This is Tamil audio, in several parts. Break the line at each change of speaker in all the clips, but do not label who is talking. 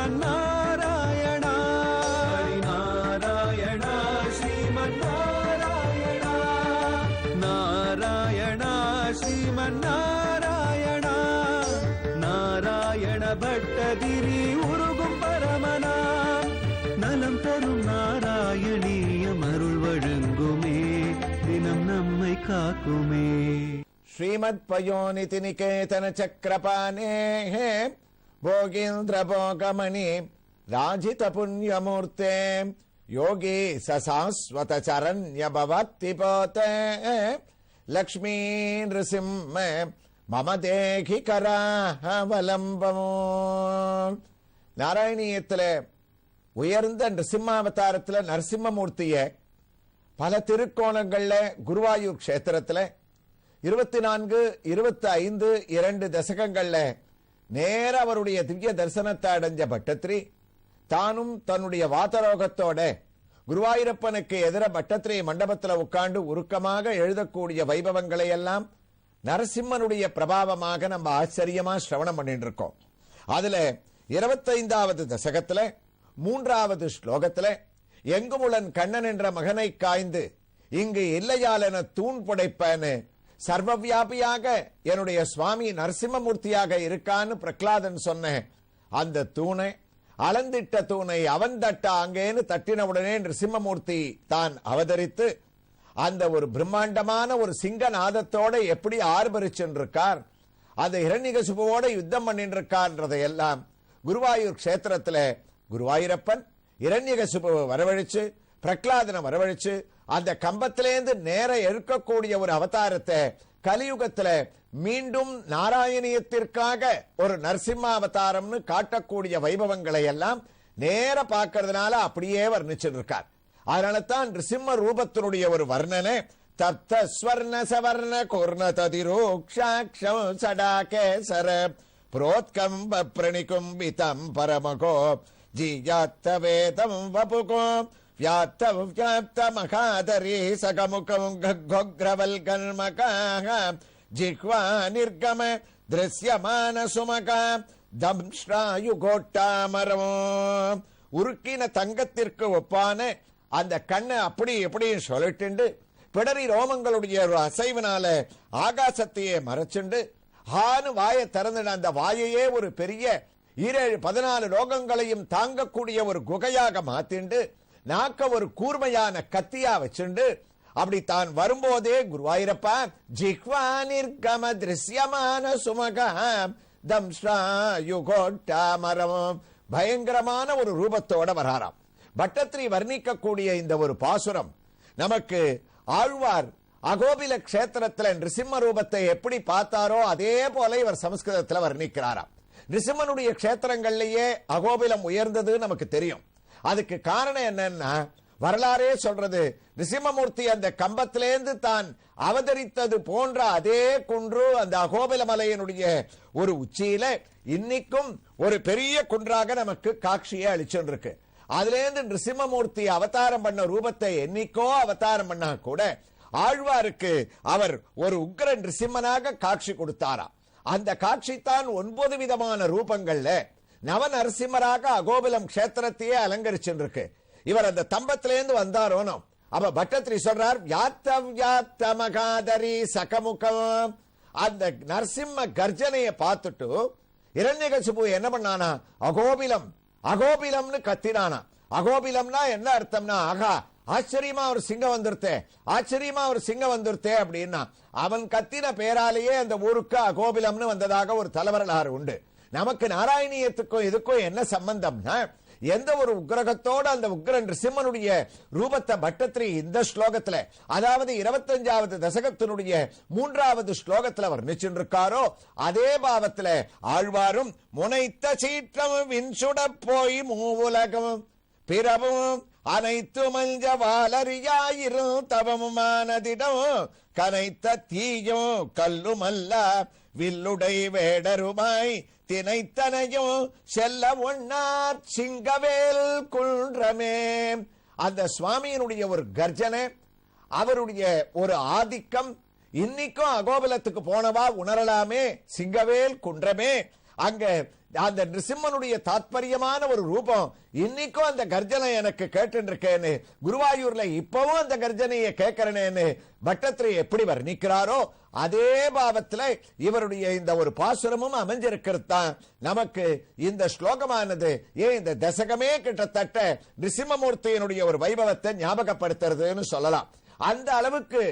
ஸ்ரீமன்னாராயணா நாராயணா ஸ்ரீமன்னாராயணா நாராயணா ஸ்ரீமன்னாராயணா நாராயண பட்டதிரி உருகும் பரமனா நலம் தரும் நாராயணீயம் அருள் வழங்குமே தினம் நம்மை காக்குமே.
ஸ்ரீமத் பயோநிதி நிகேதன சக்கரபாணே போகீந்திர போகமணி ராஜித புண்ணியமூர்த்தே யோகி சசாஸ்வத சரண்ய பவத்தி போதே லக்ஷ்மீ நிருசிம்ம மம தேகி கராவலம்பமோ. நாராயணீயத்தில் உயர்ந்த நிருசிம்மாவதாரத்தில் நரசிம்மமூர்த்திய பல திருக்கோணங்கள்ல குருவாயூர் கஷேத்திரத்தில் 24, 25, 2 தசகங்கள்ல நேர அவருடைய திவ்ய தரிசனத்தை அடைஞ்ச பட்டத்திரி தானும் தன்னுடைய வாதரோகத்தோட குருவாயூரப்பனுக்கு எதிர பட்டத்திரி மண்டபத்தில் உட்கார்ந்து உருக்கமாக எழுதக்கூடிய வைபவங்களை எல்லாம் நரசிம்மனுடைய பிரபாவமாக நம்ம ஆச்சரியமா சிரவணம் பண்ணிட்டு இருக்கோம். அதுல 25வது தசகத்துல 3வது ஸ்லோகத்துல எங்குமுளன் கண்ணன் என்ற மகனை காய்ந்து இங்கு இல்லையாலென தூண் புடைப்பேன்னு சர்வவியாபியாக என்னுடைய சுவாமி நரசிம்மமூர்த்தியாக இருக்கான்னு பிரகலாதன் சொன்ன அந்த தூணை அளந்திட்ட தூணை அவன் தட்ட அங்கேன்னு தட்டினவுடனே நரசிம்மமூர்த்தி தான் அவதரித்து அந்த ஒரு பிரம்மாண்டமான ஒரு சிங்கநாதத்தோட எப்படி ஆர்ப்பரிச்சுருக்கார், அந்த இரண்யகசிபுவோட யுத்தம் பண்ணிட்டு இருக்கார்ன்றதையெல்லாம் குருவாயூர் கஷேத்திரத்துல குருவாயூரப்பன் இரண்யகசிபுவை வரவழைச்சு பிரகலாதனை வரவழைச்சு அந்த கம்பத்திலேந்து நேர இருக்கக்கூடிய ஒரு அவதாரத்தை கலியுகத்துல மீண்டும் நாராயணியத்திற்காக ஒரு நரசிம்ம அவதாரம்னு காட்டக்கூடிய வைபவங்களை எல்லாம் நேர பார்க்கறதுனால அப்படியே வர்ணிச்சுட்டு இருக்கார். அதனால தான் நிருசிம்ம ரூபத்தினுடைய ஒரு வர்ணனை தப்த ஸ்வர்ண சவர்ண கூர்ண ததிரோக்ஷாக்ஷம் சடாகேசர புரோத்கம்ப பிரணிகும்பிதம் பரமகோ ஜீயாத்த வேதம் வபுகோ வியாப்த மகாதரி சகமுகம் கக்ரவல் கன்மகாக ஜிஹ்வா நிர்கம திருஷ்யமான சுமகா தம்ஷ்ராயு கோட்டாமரமோ. உருக்கின தங்கத்திற்கு ஒப்பான அந்த கண்ணை அப்படி எப்படி சொல்லிட்டு பிடரி ரோமங்களுடைய ஒரு அசைவனால ஆகாசத்தையே மறைச்சுண்டு ஹானு வாயை திறந்துட அந்த வாயையே ஒரு பெரிய 14 லோகங்களையும் தாங்கக்கூடிய ஒரு குகையாக மாத்திண்டு நாக்க ஒரு கூர்மையான கத்தியா வச்சுண்டு அப்படி தான் வரும்போதே குருவாயூரப்பா ஜிஹ்வா நிர்கம திருஷ்யமான சுமகா தம்ஷ்ராயுகோட்டாமரம் பயங்கரமான ஒரு ரூபத்தோட வராராம். பட்டத்திரி வர்ணிக்கக்கூடிய இந்த ஒரு பாசுரம் நமக்கு ஆழ்வார் அகோபில கஷேத்திரத்தில் நிருசிம்ம ரூபத்தை எப்படி பார்த்தாரோ அதே போல இவர் சமஸ்கிருதத்தில் வர்ணிக்கிறாராம். நிருசிம்மனுடைய கஷேத்திரங்கள்லயே அகோபிலம் உயர்ந்தது நமக்கு தெரியும். அதுக்கு காரணம் என்னன்னா வரலாறே சொல்றது, நிருசிம்மமூர்த்தி அந்த கம்பத்திலேந்து தான் அவதரித்தது போன்ற அதே குன்று அந்த அகோபில மலையினுடைய ஒரு உச்சியில இன்னைக்கும் ஒரு பெரிய குன்றாக நமக்கு காட்சியை அளிச்சுருக்கு. அதுல இருந்து நிருசிம்மமூர்த்தி அவதாரம் பண்ண ரூபத்தை என்னைக்கோ அவதாரம் பண்ணா கூட ஆழ்வாருக்கு அவர் ஒரு உக்ர நிருசிம்மனாக காட்சி கொடுத்தாராம். அந்த காட்சி தான் 9 விதமான ரூபங்கள்ல நவ நரசிம்மராக அகோபிலம் கஷேத்திரத்தையே அலங்கரிச்சுருக்கு. இவர் அந்த தம்பத்திலேருந்து வந்தாரோனோ அப்ப பட்டத்திரி சொல்றார் வியாத்த மகாதரி சகமுகம். அந்த நரசிம்ம கர்ஜனையை பார்த்துட்டு இரண்யகசிபு என்ன பண்ணானா அகோபிலம் அகோபிலம்னு கத்தினானா. அகோபிலம்னா என்ன அர்த்தம்னா ஆகா ஆச்சரியமா ஒரு சிங்கம் வந்துருத்தே ஆச்சரியமா ஒரு சிங்கம் வந்துருத்தே அப்படின்னா அவன் கத்தின பேராலேயே அந்த ஊருக்கு அகோபிலம்னு வந்ததாக ஒரு தலைவரலாறு உண்டு. நமக்கு நாராயணியத்துக்கும் இதுக்கும் என்ன சம்பந்தம்னா எந்த ஒரு உக்ரகத்தோடு அந்த உக்ர நிருசிம்மனுடைய ரூபத்தை பட்டத்திரி இந்த ஸ்லோகத்துல அதாவது 25வது தசகத்தினுடைய 3வது ஸ்லோகத்துல வர்ணிச்சுருக்காரோ அதே பாவத்துல ஆழ்வாரும் முனைத்த சீற்றம் வின்சுட போய் மூவுலகம் பிறவும் அனைத்து மஞ்ச வாலறியாயிரும் தவமுமானதிடம் கனைத்த தீயும் கல்லுமல்ல வில்லுடை வேடருமாய் தினைத்தனையும் செல்ல ஒன்னார் சிங்கவேல் குன்றமே. அந்த சுவாமியினுடைய ஒரு கர்ஜனை அவருடைய ஒரு ஆதிக்கம் இன்னைக்கும் அகோபிலத்துக்கு போனவா உணரலாமே. சிங்கவேல் குன்றமே அங்க அந்த நிருசிம்மனுடைய தாத்பரியமான ஒரு ரூபம். இன்னைக்கும் அந்த கர்ஜனை எனக்கு கேட்டு இருக்கேன்னு, குருவாயூர்ல இப்பவும் அந்த கர்ஜனையை கேட்கிறேன்னு பட்டத்திரி எப்படி வர்ணிக்கிறாரோ அதே பாவத்துல இவருடைய இந்த ஒரு பாசுரமும் அமைஞ்சிருக்கிறது தான் நமக்கு இந்த ஸ்லோகமானது இந்த தசகமே கிட்டத்தட்ட நிருசிம்மமூர்த்தியினுடைய ஒரு வைபவத்தை ஞாபகப்படுத்துறதுன்னு சொல்லலாம். அந்த அளவுக்கு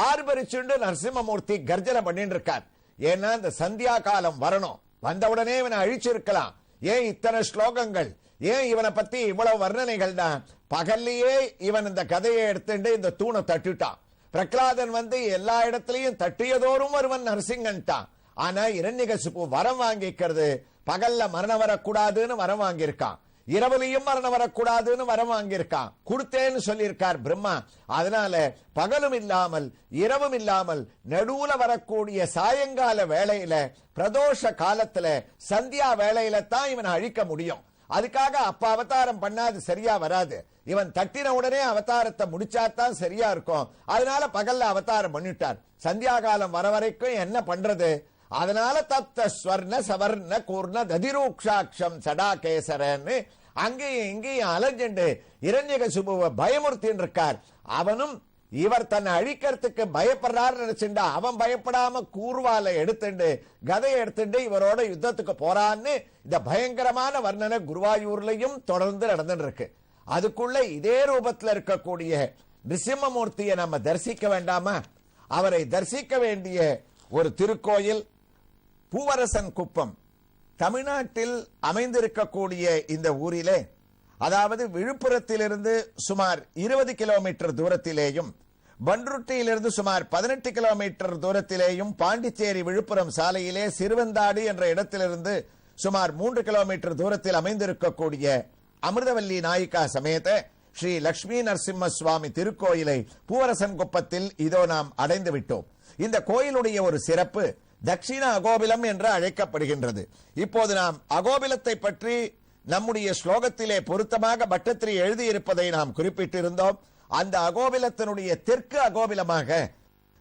ஆர்ப்பரிச்சுண்டு நரசிம்மமூர்த்தி கர்ஜனை பண்ணிட்டு இருக்கார். ஏன்னா இந்த சந்தியா காலம் வரணும், வந்தவுடனே இவனை அழிச்சிருக்கலாம். ஏன் இத்தனை ஸ்லோகங்கள், ஏன் இவனை பத்தி இவ்வளவு வர்ணனைகள் தான்? பகல்லையே இவன் இந்த கதையை எடுத்துட்டு இந்த தூணை தட்டிட்டான். பிரகலாதன் வந்து எல்லா இடத்திலையும் தட்டியதோறும் ஒருவன் நரசிங்கன்ட்டான். ஆனா இரண்யகசிபு வரம் வாங்கிக்கிறது, பகல்ல மரணம் வரக்கூடாதுன்னு வரம் வாங்கியிருக்கான், இரவுலையும் மரணம் வரக்கூடாதுன்னு வரம் வாங்கியிருக்கான். கொடுத்தேன்னு சொல்லியிருக்கார் பிரம்மா. அதனால பகலும் இல்லாமல் இரவும் இல்லாமல் நடுவுல வரக்கூடிய சாயங்கால வேளையில பிரதோஷ காலத்துல சந்தியா வேளையில தான் இவனை அழிக்க முடியும். அதுக்காக அப்ப அவதாரம் பண்ணாது சரியா வராது. இவன் தட்டின உடனே அவதாரத்தை முடிச்சாதான் சரியா இருக்கும். அதனால பகல்ல அவதாரம் பண்ணிட்டார். சந்தியா காலம் வர வரைக்கும் என்ன பண்றது? அதனால தப்த ஸ்வர்ண சவர்ண கூர்ண ததிரூக்ஷாட்சம் சடா கேசரன்னு அங்கேயும் இங்கேயும் அலைஞ்சண்டு இரண்யகசிபுவை பயமுறுத்தின்னு இருக்கார். அவனும் இவர் தன்னை அழிக்கிறதுக்கு பயப்படுறாரு நினைச்சுண்டா அவன் பயப்படாம கூர்வால எடுத்துண்டு கதையை எடுத்துட்டு இவரோட யுத்தத்துக்கு போறான்னு இந்த பயங்கரமான வர்ணனை குருவாயூர்லயும் தொடர்ந்து நடந்துட்டு இருக்கு. அதுக்குள்ள இதே ரூபத்தில் இருக்கக்கூடிய நிருசிம்மமூர்த்தியை நம்ம தரிசிக்க வேண்டாமா? அவரை தரிசிக்க வேண்டிய ஒரு திருக்கோயில் பூவரசன் குப்பம். தமிழ்நாட்டில் அமைந்திருக்கக்கூடிய இந்த ஊரிலே, அதாவது விழுப்புரத்திலிருந்து சுமார் 20 கிலோமீட்டர் தூரத்திலேயும் பன்ருட்டியிலிருந்து சுமார் 18 கிலோமீட்டர் தூரத்திலேயும் பாண்டிச்சேரி விழுப்புரம் சாலையிலே சிறுவந்தாடு என்ற இடத்திலிருந்து சுமார் 3 கிலோமீட்டர் தூரத்தில் அமைந்திருக்கக்கூடிய அமிர்தவல்லி நாயிகா சமேத ஸ்ரீ லட்சுமி நரசிம்ம சுவாமி திருக்கோயிலை பூவரசன் குப்பத்தில் இதோ நாம் அடைந்து விட்டோம். இந்த கோயிலுடைய ஒரு சிறப்பு தட்சிண அகோபிலம் என்று அழைக்கப்படுகின்றது. இப்போது நாம் அகோபிலத்தை பற்றி நம்முடைய ஸ்லோகத்திலே பொருத்தமாக பட்டத்திரி எழுதியிருப்பதை நாம் குறிப்பிட்டிருந்தோம். அந்த அகோபிலத்தினுடைய தெற்கு அகோபிலமாக,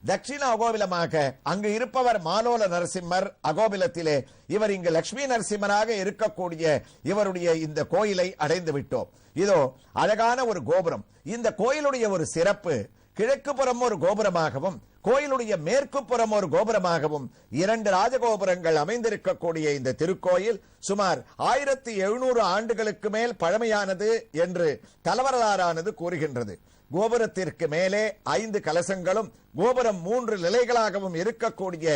தட்சிண அகோபிலமாக அங்கு இருப்பவர் மாலோல நரசிம்மர் அகோபிலத்திலே, இவர் இங்கு லட்சுமி நரசிம்மராக இருக்கக்கூடிய இவருடைய இந்த கோயிலை அடைந்து விட்டோம். இதோ அழகான ஒரு கோபுரம். இந்த கோயிலுடைய ஒரு சிறப்பு, கிழக்கு புறம் ஒரு கோபுரமாகவும் கோயிலுடைய மேற்கு புறம் ஒரு கோபுரமாகவும் 2 ராஜகோபுரங்கள் அமைந்திருக்கக்கூடிய இந்த திருக்கோயில் சுமார் 1700 ஆண்டுகளுக்கு மேல் பழமையானது என்று தலவரலாறானது கூறுகின்றது. கோபுரத்திற்கு மேலே 5 கலசங்களும் கோபுரம் 3 நிலைகளாகவும் இருக்கக்கூடிய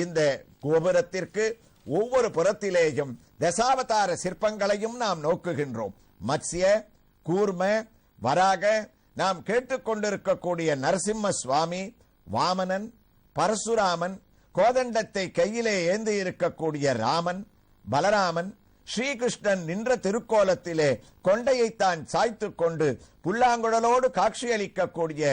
இந்த கோபுரத்திற்கு ஒவ்வொரு புறத்திலேயும் தசாவதார சிற்பங்களையும் நாம் நோக்குகின்றோம். மத்ஸ்ய, கூர்ம, வராக, நாம் கேட்டுக்கொண்டிருக்கக்கூடிய நரசிம்ம சுவாமி, வாமனன், பரசுராமன், கோதண்டத்தை கையிலே ஏந்தி இருக்கக்கூடிய ராமன், பலராமன், ஸ்ரீகிருஷ்ணன் நின்ற திருக்கோலத்திலே கொண்டையைத்தான் சாய்த்து கொண்டு புல்லாங்குழலோடு காட்சியளிக்கக்கூடிய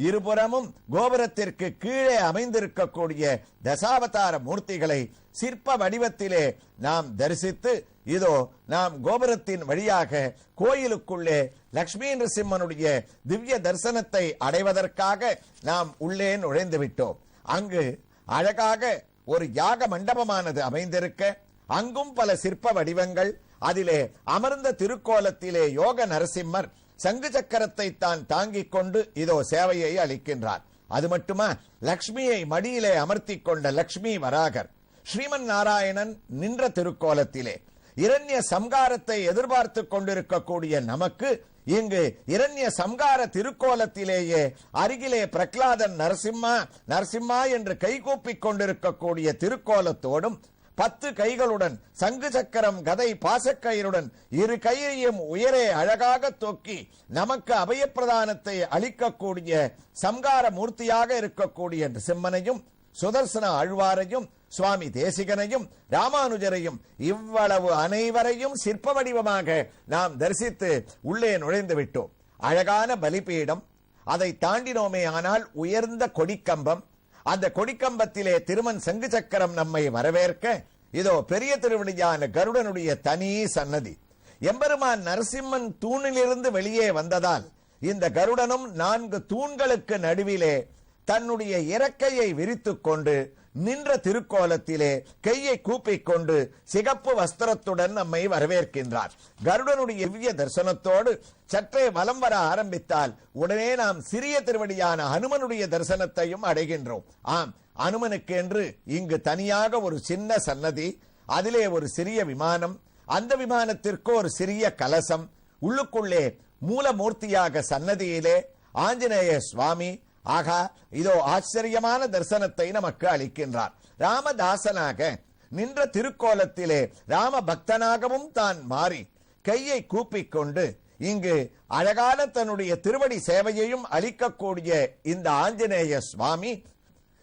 இருபுறமும் கோபுரத்திற்கு கீழே அமைந்திருக்கக்கூடிய தசாவதார மூர்த்திகளை சிற்ப வடிவத்திலே நாம் தரிசித்து இதோ நாம் கோபுரத்தின் வழியாக கோயிலுக்குள்ளே லட்சுமி நரசிம்மனுடைய திவ்ய தரிசனத்தை அடைவதற்காக நாம் உள்ளே நுழைந்து விட்டோம். அங்கு அழகாக ஒரு யாக மண்டபமானது அமைந்திருக்க, அங்கும் பல சிற்ப வடிவங்கள், அதிலே அமர்ந்த திருக்கோலத்திலே யோக நரசிம்மர் சங்கு சக்கரத்தை தான் தாங்கிக் கொண்டு இதோ சேவையை அளிக்கின்றார். அது மட்டுமா, லக்ஷ்மியை மடியிலே அமர்த்தி கொண்ட லக்ஷ்மி வராகர், ஸ்ரீமன் நாராயணன் நின்ற திருக்கோலத்திலே இரண்ய சம்காரத்தை எதிர்பார்த்து கொண்டிருக்கக்கூடிய நமக்கு இங்கு இரண்ய சம்கார திருக்கோலத்திலேயே அருகிலே பிரகலாதன் நரசிம்மா நரசிம்மா என்று கைகூப்பிக் கொண்டிருக்கக்கூடிய திருக்கோலத்தோடும் 10 கைகளுடன் சங்கு சக்கரம் கதை பாசக்கயிறுடன் 2 கையையும் உயரே அழகாக தூக்கி நமக்கு அபயப்பிரதானத்தை அளிக்கக்கூடிய சம்கார மூர்த்தியாக இருக்கக்கூடிய சிம்மனையும், சுதர்சன ஆழ்வாரையும், சுவாமி தேசிகனையும், ராமானுஜரையும், இவ்வளவு அனைவரையும் சிற்ப வடிவமாக நாம் தரிசித்து உள்ளே நுழைந்து விட்டோம். அழகான பலிபீடம், அதை தாண்டினோமே ஆனால் உயர்ந்த கொடிக்கம்பம், அந்த கொடிக்கம்பத்திலே திருமன் சங்கு சக்கரம் நம்மை வரவேற்க, இதோ பெரிய திருவடியான கருடனுடைய தனி சன்னதி. எம்பெருமான் நரசிம்மன் தூணிலிருந்து வெளியே வந்ததால் இந்த கருடனும் 4 தூண்களுக்கு நடுவிலே தன்னுடைய இறக்கையை விரித்துக் கொண்டு நின்ற திருக்கோலத்திலே கையை கூப்பிக் கொண்டு சிகப்பு வஸ்திரத்துடன் நம்மை வரவேற்கின்றார். கருடனுடைய திவ்ய தரிசனத்தோடு சற்றே வலம் வர ஆரம்பித்தால் உடனே நாம் சிறிய திருவடியான ஹனுமனுடைய தரிசனத்தையும் அடைகின்றோம். ஆம், அனுமனுக்கு என்று இங்கு தனியாக ஒரு சின்ன சன்னதி, அதிலே ஒரு சிறிய விமானம், அந்த விமானத்திற்கு ஒரு சிறிய கலசம், உள்ளுக்குள்ளே மூலமூர்த்தியாக சன்னதியிலே ஆஞ்சநேய சுவாமி. ஆகா, இதோ ஆச்சரியமான தரிசனத்தை நமக்கு அளிக்கின்றார். ராமதாசனாக நின்ற திருக்கோலத்திலே ராம பக்தனாகவும் தான் மாறி கையை கூப்பிக் கொண்டு இங்கு அழகான தன்னுடைய திருவடி சேவையையும் அளிக்கக்கூடிய இந்த ஆஞ்சநேய சுவாமி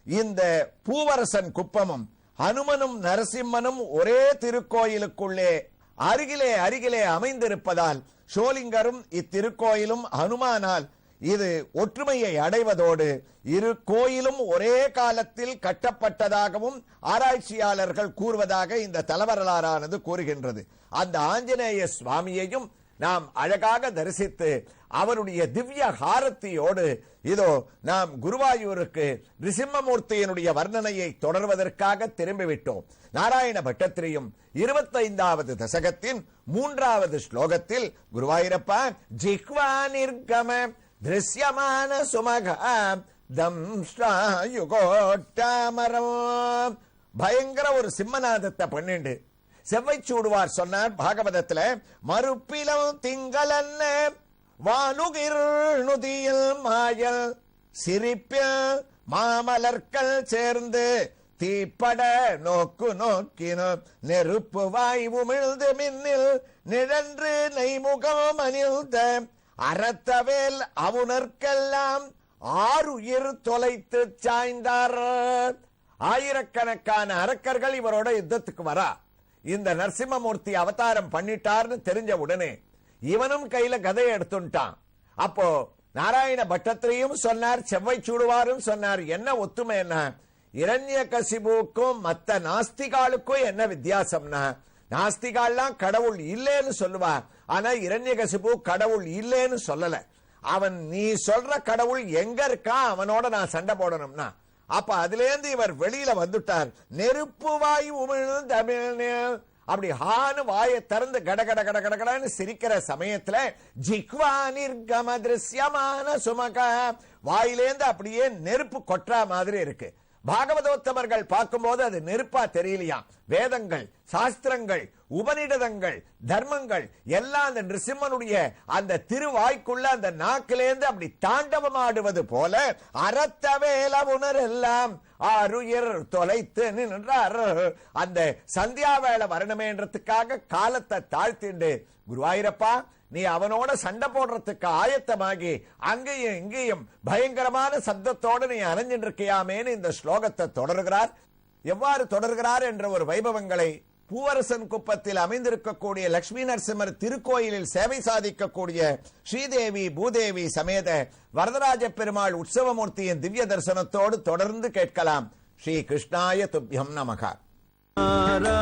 இந்த பூவரசன் குப்பமும் ஹனுமனும் நரசிம்மனும் ஒரே திருக்கோயிலுக்குள்ளே அருகிலே அருகிலே அமைந்திருப்பதால் ஷோலிங்கரும் இத்திருக்கோயிலும் ஹனுமானால் இது ஒற்றுமையை அடைவதோடு இரு கோயிலும் ஒரே காலத்தில் கட்டப்பட்டதாகவும் ஆராய்ச்சியாளர்கள் கூறுவதாக இந்த தலவரலாறானது கூறுகின்றது. அந்த ஆஞ்சநேய சுவாமியையும் நாம் அழகாக தரிசித்து அவருடைய திவ்ய ஹாரத்தியோடு இதோ நாம் குருவாயூருக்கு நிருசிம்மமூர்த்தியினுடைய வர்ணனையை தொடர்வதற்காக திரும்பிவிட்டோம். நாராயண பட்டத்திரியும் 25வது தசகத்தின் 3வது ஸ்லோகத்தில் குருவாயூரப்பா ஜிஹ்வா நிர்கம திருஷ்யமான சுமக தம்ஷ்டாயுகோட்டாமரம் பயங்கர ஒரு சிம்மநாதத்தை பண்ணிண்டு செவ்வைச்சூடுவார் சொன்னார் பாகவதத்துல, மறுப்பிலம் திங்களன்ன வானுகிர் நுதியில் மாயல் சிரிப்பில் மாமலர்கள் சேர்ந்து தீப்பட நோக்கு நோக்கினோ நெருப்பு வாய் உமிழ்ந்து மின்னில் நிழன்று நெய்முகம் அணிந்த அறத்தவேல் அவுணர்க்கெல்லாம் ஆறுயிர் தொலைத்து சாய்ந்தார். ஆயிரக்கணக்கான அரக்கர்கள் இவரோட யுத்தத்துக்கு வரா. இந்த நரசிம்மமூர்த்தி அவதாரம் பண்ணிட்டார்னு தெரிஞ்ச உடனே இவனும் கையில கதையை எடுத்துட்டான். அப்போ நாராயண பட்டத்திரியும் சொன்னார், செவ்வை சூடுவாரும் சொன்னார். என்ன ஒத்துமை என்ன? இரண்யகசிபுக்கும் மத்த நாஸ்திகாலுக்கும் என்ன வித்தியாசம்னா, நாஸ்திகால்லாம் கடவுள் இல்லேன்னு சொல்லுவா, ஆனா இரண்யகசிபு கடவுள் இல்லேன்னு சொல்லல. அவன் நீ சொல்ற கடவுள் எங்க இருக்கா, அவனோட நான் சண்டை போடணும்னா. அப்ப அதுல இருந்து இவர் வெளியில வந்துட்டார். நெருப்பு வாய் உமிழ்ந்து அப்படி ஹானு வாயை திறந்து கடகட கடகடன்னு சிரிக்கிற சமயத்துல ஜிஹ்வா நிர்கம திருஷ்யமான சுமக வாயிலேந்து அப்படியே நெருப்பு கொற்றா மாதிரி இருக்கு. பாகவதோத்தமர்கள் பார்க்கும்போது அது நெருப்பா தெரியலையா. வேதங்கள், சாஸ்திரங்கள், உபநிடதங்கள், தர்மங்கள் எல்லாம் அந்த நிருசிம்மனுடைய அந்த திருவாய்க்குள்ள அந்த நாக்கிலேந்து அப்படி தாண்டவம் ஆடுவது போல அறத்தவேல உணரெல்லாம் ஆறுயிர் தொலைத்து நின்றார். அந்த சந்தியா வேளை வரணுமேன்றதுக்காக காலத்தை தாழ்த்திண்டு, குருவாயூரப்பா நீ அவனோட சண்டை போடுறதுக்கு ஆயத்தமாகி அங்கேயும் இங்கேயும் பயங்கரமான சப்தத்தோடு நீ அலைஞ்சிட்டு இருக்கியாமேன்னு இந்த ஸ்லோகத்தை தொடர்கிறார். எவ்வாறு தொடர்கிறார் என்ற ஒரு வைபவங்களை பூவரசன் குப்பத்தில் அமைந்திருக்கக்கூடிய லட்சுமி நரசிம்மர் திருக்கோயிலில் சேவை சாதிக்கக்கூடிய ஸ்ரீதேவி பூதேவி சமேத வரதராஜ பெருமாள் உற்சவமூர்த்தியின் திவ்ய தரிசனத்தோடு தொடர்ந்து கேட்கலாம். ஸ்ரீ கிருஷ்ணாய துப்யம் நமக.